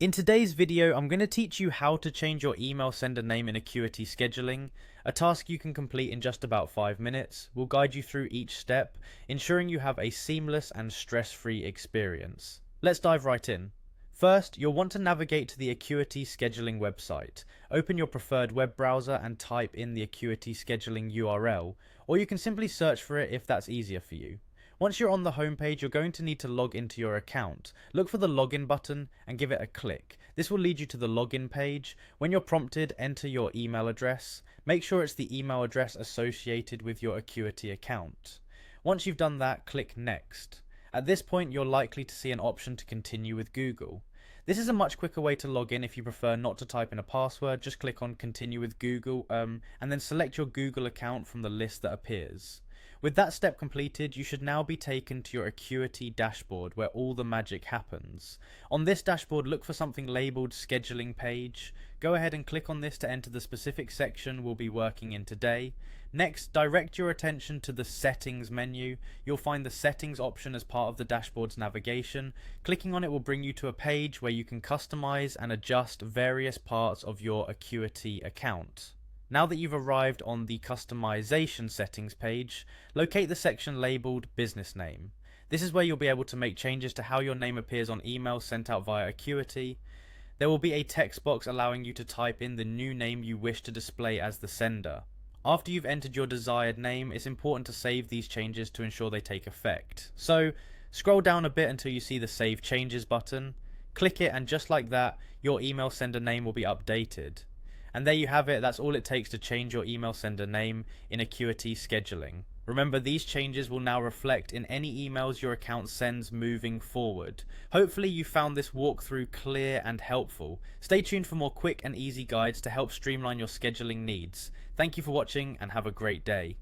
In today's video, I'm going to teach you how to change your email sender name in Acuity scheduling, a task you can complete in just about 5 minutes. We'll guide you through each step, ensuring you have a seamless and stress-free experience. Let's dive right in. First, you'll want to navigate to the Acuity scheduling website. Open your preferred web browser and type in the Acuity scheduling URL, or you can simply search for it if that's easier for you. Once you're on the homepage, you're going to need to log into your account. Look for the login button and give it a click. This will lead you to the login page. When you're prompted, enter your email address. Make sure it's the email address associated with your Acuity account. Once you've done that, click Next. At this point, you're likely to see an option to continue with Google. This is a much quicker way to log in if you prefer not to type in a password. Just click on Continue with Google and then select your Google account from the list that appears. With that step completed, you should now be taken to your Acuity dashboard where all the magic happens. On this dashboard, look for something labelled Scheduling Page. Go ahead and click on this to enter the specific section we'll be working in today. Next, direct your attention to the Settings menu. You'll find the Settings option as part of the dashboard's navigation. Clicking on it will bring you to a page where you can customize and adjust various parts of your Acuity account. Now that you've arrived on the customization settings page, locate the section labeled business name. This is where you'll be able to make changes to how your name appears on emails sent out via Acuity. There will be a text box allowing you to type in the new name you wish to display as the sender. After you've entered your desired name, it's important to save these changes to ensure they take effect. So, scroll down a bit until you see the Save Changes button. Click it and just like that, your email sender name will be updated. And there you have it, that's all it takes to change your email sender name in Acuity scheduling. Remember, these changes will now reflect in any emails your account sends moving forward. Hopefully you found this walkthrough clear and helpful. Stay tuned for more quick and easy guides to help streamline your scheduling needs. Thank you for watching and have a great day.